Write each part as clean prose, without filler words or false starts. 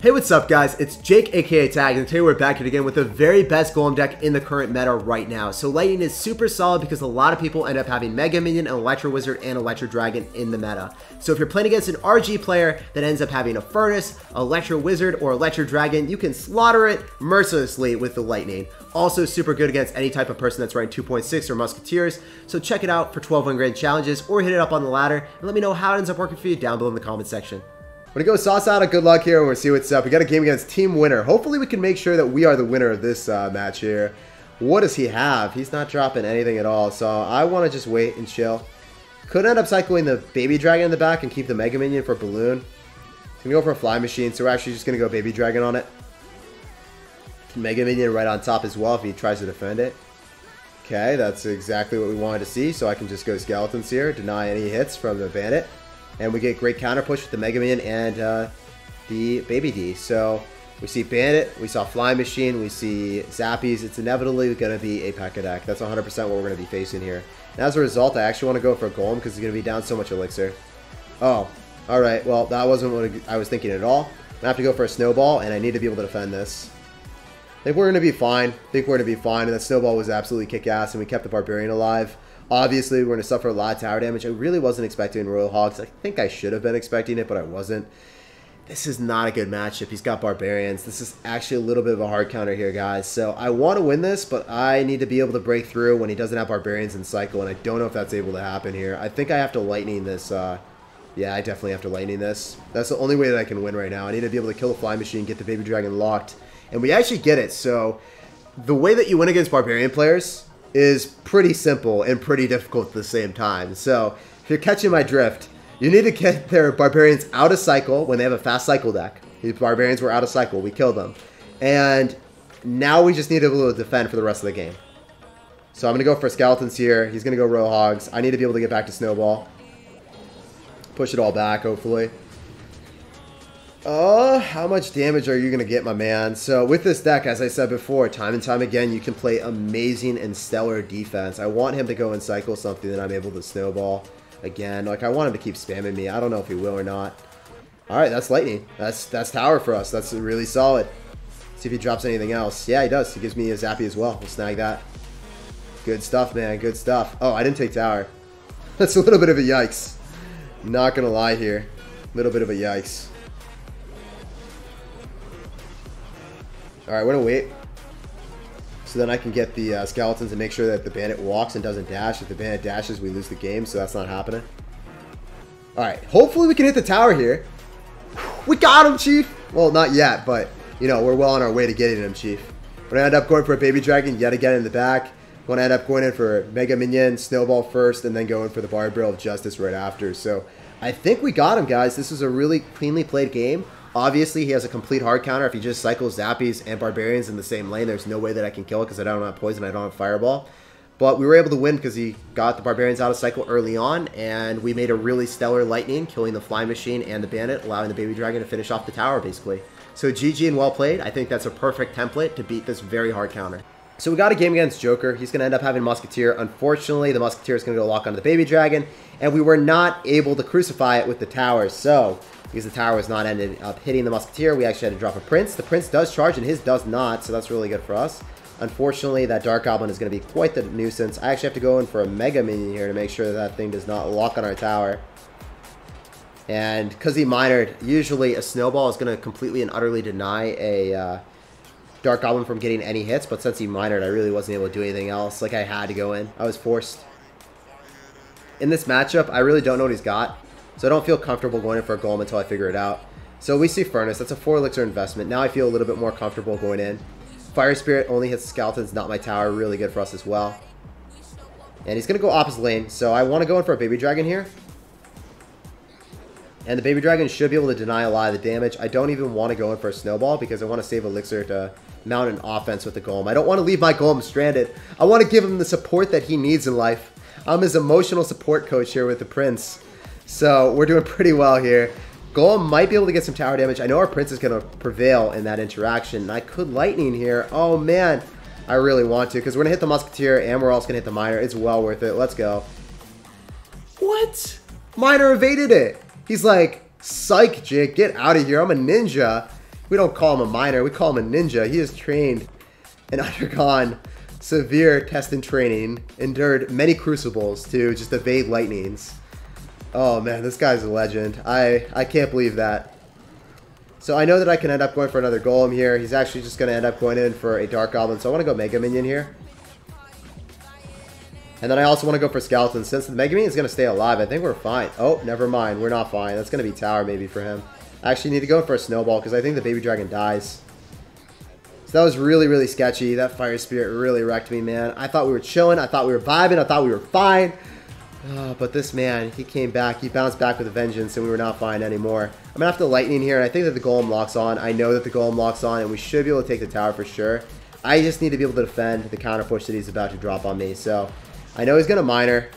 Hey, what's up guys? It's Jake aka Tag, and today we're back here again with the very best Golem deck in the current meta right now. So Lightning is super solid because a lot of people end up having Mega Minion, Electro Wizard, and Electro Dragon in the meta. So if you're playing against an RG player that ends up having a Furnace, Electro Wizard, or Electro Dragon, you can slaughter it mercilessly with the Lightning. Also super good against any type of person that's running 2.6 or Musketeers. So check it out for 12 1 challenges or hit it up on the ladder and let me know how it ends up working for you down below in the comment section. We're going to go sauce out of good luck here and we'll see what's up. We got a game against Team Winner. Hopefully we can make sure that we are the winner of this match here. What does he have? He's not dropping anything at all, so I want to just wait and chill. Could end up cycling the Baby Dragon in the back and keep the Mega Minion for Balloon. I'm going to go for a Fly Machine, so we're actually just going to go Baby Dragon on it. Mega Minion right on top as well if he tries to defend it. Okay, that's exactly what we wanted to see, so I can just go Skeletons here, deny any hits from the Bandit. And we get great counter push with the Mega Minion and the Baby D. So we see Bandit, we saw Fly Machine, we see Zappies. It's inevitably going to be a P.E.K.K.A deck. That's 100% what we're going to be facing here. And as a result, I actually want to go for a Golem because he's going to be down so much Elixir. Oh, alright. Well, that wasn't what I was thinking at all. I have to go for a Snowball, and I need to be able to defend this. I think we're going to be fine. And that Snowball was absolutely kick-ass, and we kept the Barbarian alive. Obviously, we're going to suffer a lot of tower damage. I really wasn't expecting Royal Hogs. I think I should have been expecting it, but I wasn't. This is not a good matchup. He's got Barbarians. This is actually a little bit of a hard counter here, guys. So I want to win this, but I need to be able to break through when he doesn't have Barbarians in cycle, and I don't know if that's able to happen here. I think I have to Lightning this. Yeah, I definitely have to Lightning this. That's the only way that I can win right now. I need to be able to kill the Fly Machine, get the Baby Dragon locked, and we actually get it. So the way that you win against Barbarian players is pretty simple and pretty difficult at the same time. So if you're catching my drift, you need to get their Barbarians out of cycle when they have a fast cycle deck. These Barbarians were out of cycle. We killed them. And now we just need to be able to defend for the rest of the game. So I'm going to go for Skeletons here. He's going to go Royal Hogs. I need to be able to get back to Snowball. Push it all back, hopefully. How much damage are you going to get, my man? So with this deck, as I said before, time and time again, you can play amazing and stellar defense. I want him to go and cycle something that I'm able to Snowball again. Like, I want him to keep spamming me. I don't know if he will or not. Alright, that's Lightning. That's tower for us. That's really solid. See if he drops anything else. Yeah, he does. He gives me a Zappy as well. We'll snag that. Good stuff, man. Good stuff. Oh, I didn't take tower. That's a little bit of a yikes. Not going to lie here. A little bit of a yikes. Alright, we're going to wait. So then I can get the Skeletons and make sure that the Bandit walks and doesn't dash. If the Bandit dashes, we lose the game, so that's not happening. Alright, hopefully we can hit the tower here. We got him, Chief! Well, not yet, but, you know, we're well on our way to getting him, Chief. We're going to end up going for a Baby Dragon yet again in the back. We're going to end up going in for Mega Minion, Snowball first, and then going for the Barbarian of Justice right after. So I think we got him, guys. This was a really cleanly played game. Obviously, he has a complete hard counter. If he just cycles Zappies and Barbarians in the same lane, there's no way that I can kill it because I don't have Poison, I don't have Fireball. But we were able to win because he got the Barbarians out of cycle early on, and we made a really stellar Lightning, killing the Fly Machine and the Bandit, allowing the Baby Dragon to finish off the tower, basically. So GG and well played. I think that's a perfect template to beat this very hard counter. So we got a game against Joker. He's going to end up having Musketeer. Unfortunately, the Musketeer is going to go lock onto the Baby Dragon, and we were not able to crucify it with the tower. So because the tower was not ended up hitting the Musketeer, we actually had to drop a Prince. The Prince does charge, and his does not, so that's really good for us. Unfortunately, that Dark Goblin is going to be quite the nuisance. I actually have to go in for a Mega Minion here to make sure that that thing does not lock on our tower. And because he minored, usually a Snowball is going to completely and utterly deny a Dark Goblin from getting any hits, but since he minored, I really wasn't able to do anything else. Like, I had to go in. I was forced. In this matchup, I really don't know what he's got, so I don't feel comfortable going in for a Golem until I figure it out. So we see Furnace. That's a 4 elixir investment. Now I feel a little bit more comfortable going in. Fire Spirit only hits Skeletons, not my tower. Really good for us as well. And he's going to go opposite lane, so I want to go in for a Baby Dragon here. And the Baby Dragon should be able to deny a lot of the damage. I don't even want to go in for a Snowball because I want to save Elixir to mount an offense with the Golem. I don't want to leave my Golem stranded. I want to give him the support that he needs in life. I'm his emotional support coach here with the Prince. So we're doing pretty well here. Golem might be able to get some tower damage. I know our Prince is going to prevail in that interaction. I could Lightning here. Oh, man. I really want to because we're going to hit the Musketeer and we're also going to hit the Miner. It's well worth it. Let's go. What? Miner evaded it. He's like, psych, Jake. Get out of here. I'm a ninja. We don't call him a miner, we call him a ninja. He is trained and undergone severe test and training, endured many crucibles to just evade lightnings. Oh man, this guy's a legend. I can't believe that. So I know that I can end up going for another golem here. He's actually just going to end up going in for a dark goblin, so I want to go mega minion here. And then I also want to go for skeleton. Since the mega minion is going to stay alive, I think we're fine. Oh, never mind, we're not fine. That's going to be tower maybe for him. I actually need to go for a snowball because I think the baby dragon dies. So that was really, really sketchy. That fire spirit really wrecked me, man. I thought we were chilling. I thought we were vibing. I thought we were fine. But this man, he came back. He bounced back with a vengeance, and we were not fine anymore. I'm going to have to lightning here, and I think that the golem locks on. I know that the golem locks on, and we should be able to take the tower for sure. I just need to be able to defend the counter push that he's about to drop on me. So I know he's going to miner,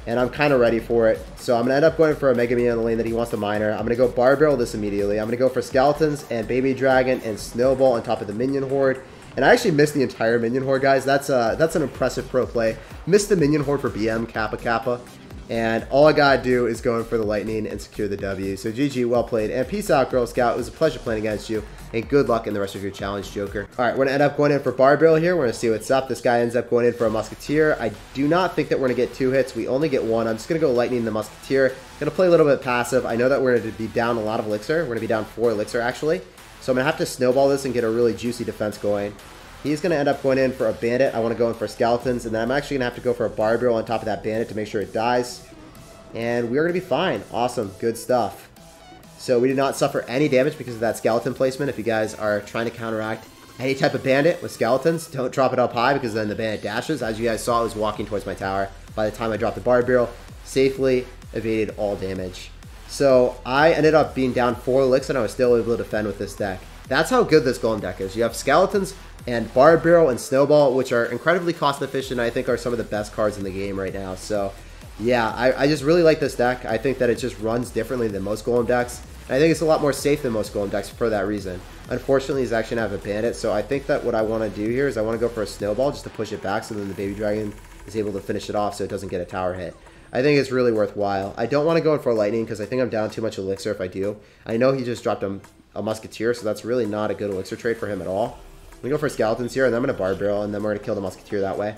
and I'm kind of ready for it. So I'm going to end up going for a mega minion on the lane that he wants to miner. I'm going to go bar barrel this immediately. I'm going to go for skeletons and baby dragon and snowball on top of the minion horde. And I actually missed the entire minion horde, guys. That's an impressive pro play. Missed the minion horde for BM Kappa Kappa. And all I gotta do is go in for the lightning and secure the W. So GG, well played. And peace out, Girl Scout. It was a pleasure playing against you. And good luck in the rest of your challenge, Joker. Alright, we're gonna end up going in for bar barrel here. We're gonna see what's up. This guy ends up going in for a musketeer. I do not think that we're gonna get 2 hits. We only get 1. I'm just gonna go lightning the musketeer. Gonna play a little bit passive. I know that we're gonna be down a lot of elixir. We're gonna be down 4 elixir actually. So I'm gonna have to snowball this and get a really juicy defense going. He's going to end up going in for a bandit. I want to go in for skeletons. And then I'm actually going to have to go for a bar barrel on top of that bandit to make sure it dies. And we're going to be fine. Awesome. Good stuff. So we did not suffer any damage because of that skeleton placement. If you guys are trying to counteract any type of bandit with skeletons, don't drop it up high because then the bandit dashes. As you guys saw, it was walking towards my tower. By the time I dropped the bar barrel, safely evaded all damage. So I ended up being down 4 elixir and I was still able to defend with this deck. That's how good this golem deck is. You have skeletons and bar barrel and snowball, which are incredibly cost efficient. I think are some of the best cards in the game right now. So yeah, I just really like this deck. I think that it just runs differently than most golem decks. And I think it's a lot more safe than most golem decks for that reason. Unfortunately, he's actually going to have a bandit. So I think that what I want to do here is I want to go for a snowball just to push it back so then the baby dragon is able to finish it off so it doesn't get a tower hit. I think it's really worthwhile. I don't want to go in for lightning because I think I'm down too much elixir if I do. I know he just dropped a musketeer, so that's really not a good elixir trade for him at all. I'm going to go for skeletons here, and then I'm going to bar barrel, and then we're going to kill the musketeer that way.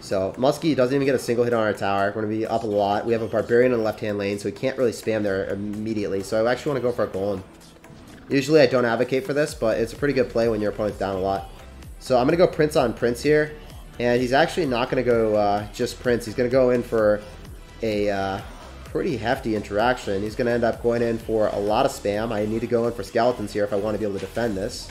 So, Muskie doesn't even get a single hit on our tower. We're going to be up a lot. We have a barbarian in the left-hand lane, so he can't really spam there immediately. So I actually want to go for a golem. Usually I don't advocate for this, but it's a pretty good play when your opponent's down a lot. So I'm going to go Prince on Prince here. And he's actually not going to go just Prince. He's going to go in for a pretty hefty interaction. He's going to end up going in for a lot of spam. I need to go in for skeletons here if I want to be able to defend this.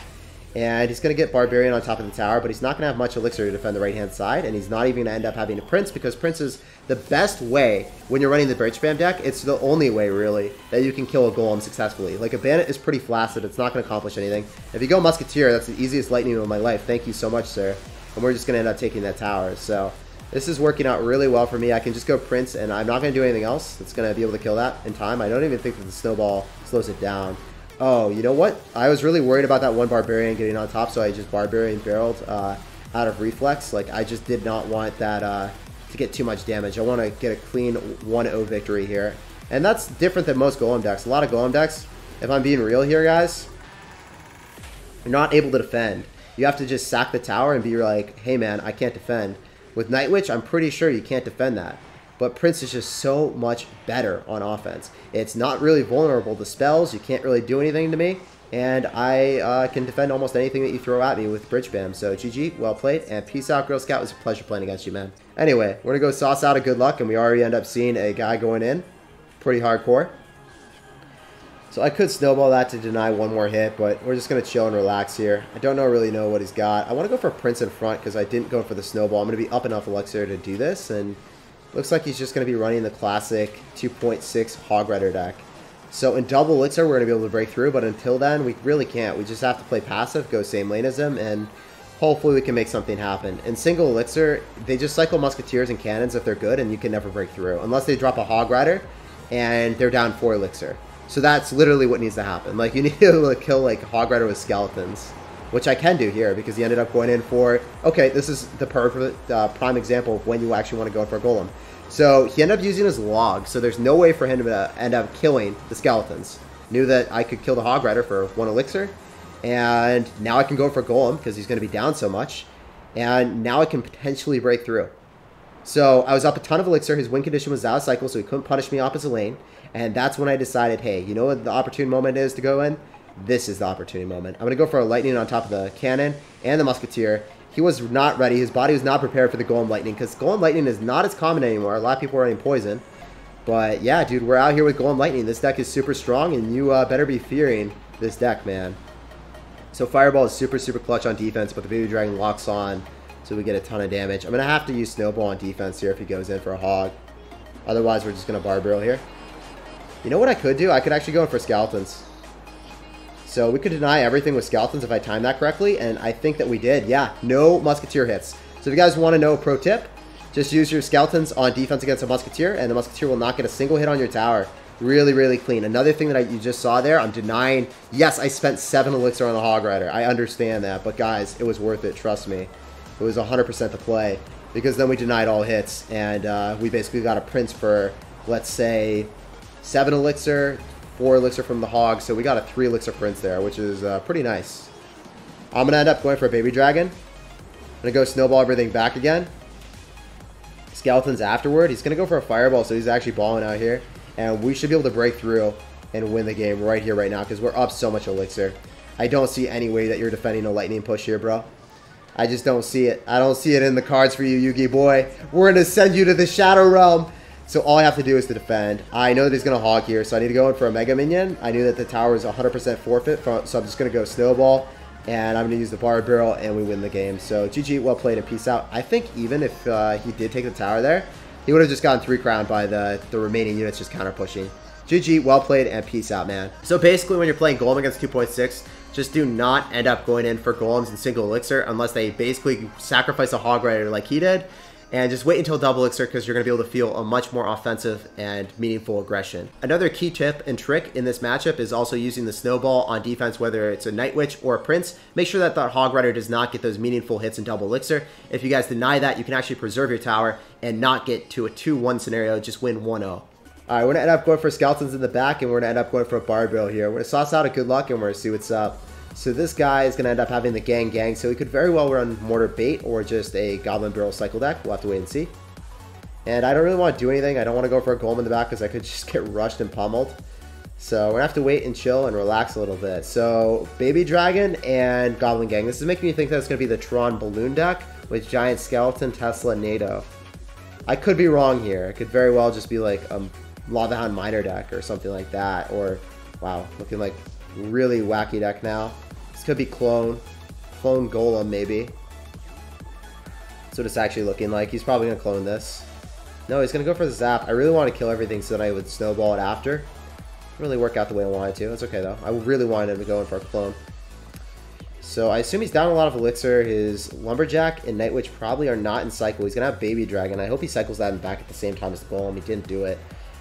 And he's going to get Barbarian on top of the tower, but he's not going to have much elixir to defend the right-hand side, and he's not even going to end up having a Prince, because Prince is the best way when you're running the Bridge Spam deck. It's the only way, really, that you can kill a Golem successfully. Like, a Bandit is pretty flaccid. It's not going to accomplish anything. If you go Musketeer, that's the easiest lightning of my life. Thank you so much, sir. And we're just going to end up taking that tower. So this is working out really well for me. I can just go Prince, and I'm not going to do anything else that's going to be able to kill that in time. I don't even think that the Snowball slows it down. Oh, you know what? I was really worried about that one Barbarian getting on top, so I just Barbarian barreled out of reflex. Like, I just did not want that to get too much damage. I want to get a clean 1-0 victory here. And that's different than most Golem decks. A lot of Golem decks, if I'm being real here, guys, you're not able to defend. You have to just sack the tower and be like, hey man, I can't defend. With Night Witch, I'm pretty sure you can't defend that. But Prince is just so much better on offense. It's not really vulnerable to spells. You can't really do anything to me. And I can defend almost anything that you throw at me with Bridge Spam. So GG, well played. And peace out, Girl Scout. It was a pleasure playing against you, man. Anyway, we're going to go sauce out of good luck. And we already end up seeing a guy going in. Pretty hardcore. So I could snowball that to deny one more hit. But we're just going to chill and relax here. I don't really know what he's got. I want to go for Prince in front because I didn't go for the snowball. I'm going to be up enough elixir to do this. And looks like he's just going to be running the classic 2.6 Hog Rider deck. So in double elixir, we're going to be able to break through, but until then, we really can't. We just have to play passive, go same lane as him, and hopefully we can make something happen. In single elixir, they just cycle Musketeers and Cannons if they're good, and you can never break through, unless they drop a Hog Rider, and they're down 4 elixir. So that's literally what needs to happen. Like, you need to kill, like, Hog Rider with Skeletons, which I can do here, because he ended up going in for, okay, this is the perfect prime example of when you actually want to go for a Golem. So he ended up using his log, so there's no way for him to end up killing the Skeletons. Knew that I could kill the Hog Rider for 1 elixir. And now I can go for Golem because he's going to be down so much. And now I can potentially break through. So I was up a ton of elixir. His win condition was out of cycle, so he couldn't punish me opposite lane. And that's when I decided, hey, you know what the opportune moment is to go in? This is the opportunity moment. I'm going to go for a lightning on top of the cannon and the musketeer. He was not ready. His body was not prepared for the Golem lightning because Golem lightning is not as common anymore. A lot of people are running poison. But yeah, dude, we're out here with Golem lightning. This deck is super strong, and you better be fearing this deck, man. So Fireball is super, super clutch on defense, but the Baby Dragon locks on, so we get a ton of damage. I'm going to have to use Snowball on defense here if he goes in for a Hog. Otherwise, we're just going to Barbarian here. You know what I could do? I could actually go in for Skeletons. So we could deny everything with Skeletons if I time that correctly, and I think that we did. Yeah, no Musketeer hits. So if you guys want to know a pro tip, just use your Skeletons on defense against a Musketeer, and the Musketeer will not get a single hit on your tower. Really, really clean. Another thing that you just saw there, I'm denying. Yes, I spent 7 elixir on the Hog Rider. I understand that, but guys, it was worth it. Trust me. It was 100% the play, because then we denied all hits, and we basically got a Prince for, let's say, 7 elixir, 4 elixir from the Hog, so we got a 3 elixir Prince there, which is pretty nice. I'm going to end up going for a Baby Dragon. I'm going to go Snowball everything back again. Skeletons afterward. He's going to go for a Fireball, so he's actually balling out here. And we should be able to break through and win the game right here, right now, because we're up so much elixir. I don't see any way that you're defending a lightning push here, bro. I just don't see it. I don't see it in the cards for you, Yugi boy. We're going to send you to the Shadow Realm. So all I have to do is to defend. I know that he's going to Hog here, so I need to go in for a Mega Minion. I knew that the tower is 100% forfeit, so I'm just going to go Snowball. And I'm going to use the Bar Barrel, and we win the game. So GG, well played, and peace out. I think even if he did take the tower there, he would have just gotten 3 crowned by the remaining units just counter pushing. GG, well played, and peace out, man. So basically, when you're playing Golem against 2.6, just do not end up going in for Golems in single elixir unless they basically sacrifice a Hog Rider like he did. And just wait until double elixir because you're going to be able to feel a much more offensive and meaningful aggression. Another key tip and trick in this matchup is also using the Snowball on defense, whether it's a Night Witch or a Prince. Make sure that that Hog Rider does not get those meaningful hits in double elixir. If you guys deny that, you can actually preserve your tower and not get to a 2-1 scenario, just win 1-0. Alright, we're going to end up going for Skeletons in the back, and we're going to end up going for a Barbarian here. We're going to sauce out a good luck, and we're going to see what's up. So this guy is going to end up having the gang, so he could very well run Mortar Bait or just a Goblin Barrel Cycle deck. We'll have to wait and see. And I don't really want to do anything. I don't want to go for a Golem in the back because I could just get rushed and pummeled. So we're going to have to wait and chill and relax a little bit. So Baby Dragon and Goblin Gang. This is making me think that it's going to be the Tron Balloon deck with Giant Skeleton, Tesla, NATO. I could be wrong here. It could very well just be like a Lava Hound Miner deck or something like that. Or, wow, looking like really wacky deck now. This could be Clone Golem maybe. That's what it's actually looking like. He's probably going to clone this. No, he's going to go for the Zap. I really want to kill everything so that I would Snowball it after. Didn't really work out the way I wanted to. That's okay though. I really wanted him to go in for a clone. So I assume he's down a lot of elixir. His Lumberjack and Night Witch probably are not in cycle. He's going to have Baby Dragon. I hope he cycles that in back at the same time as the Golem. He didn't do it.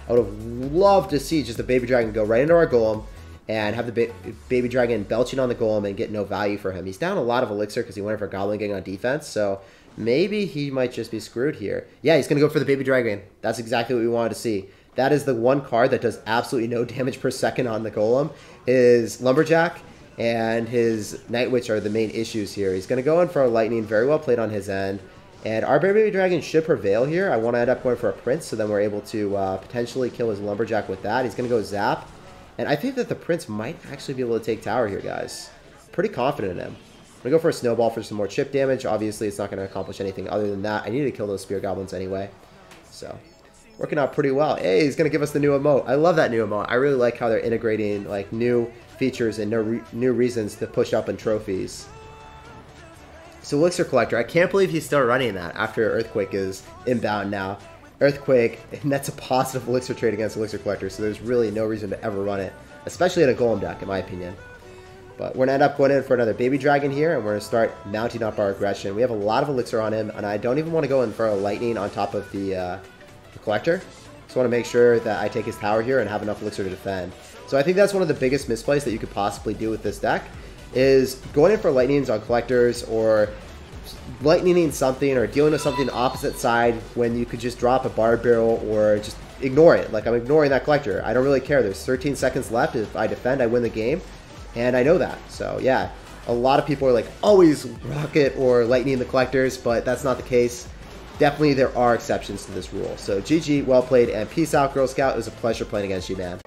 I would have loved to see just a Baby Dragon go right into our Golem and have the Baby Dragon belching on the Golem and get no value for him. He's down a lot of elixir because he went in for Goblin Gang on defense, so maybe he might just be screwed here. Yeah, he's going to go for the Baby Dragon. That's exactly what we wanted to see. That is the one card that does absolutely no damage per second on the Golem. His Lumberjack and his Night Witch are the main issues here. He's going to go in for a Lightning, very well played on his end. And our Baby Dragon should prevail here. I want to end up going for a Prince, so then we're able to potentially kill his Lumberjack with that. He's going to go Zap. And I think that the Prince might actually be able to take tower here, guys. Pretty confident in him. I'm going to go for a Snowball for some more chip damage. Obviously, it's not going to accomplish anything other than that. I need to kill those Spear Goblins anyway. So, working out pretty well. Hey, he's going to give us the new emote. I love that new emote. I really like how they're integrating like new features and new reasons to push up in trophies. So, Elixir Collector. I can't believe he's still running that after Earthquake is inbound now. Earthquake, and that's a positive Elixir trade against Elixir Collector, so there's really no reason to ever run it, especially in a Golem deck, in my opinion. But we're going to end up going in for another Baby Dragon here, and we're going to start mounting up our aggression. We have a lot of Elixir on him, and I don't even want to go in for a Lightning on top of the Collector. Just want to make sure that I take his tower here and have enough Elixir to defend. So I think that's one of the biggest misplays that you could possibly do with this deck, is going in for Lightnings on Collectors, or lightninging something or dealing with something opposite side when you could just drop a Barb Barrel or just ignore it. Like, I'm ignoring that collector. I don't really care. There's 13 seconds left. If I defend, I win the game. And I know that. So, yeah. A lot of people are like, always rocket or lightning the collectors, but that's not the case. Definitely there are exceptions to this rule. So, GG, well played, and peace out, Girl Scout. It was a pleasure playing against you, man.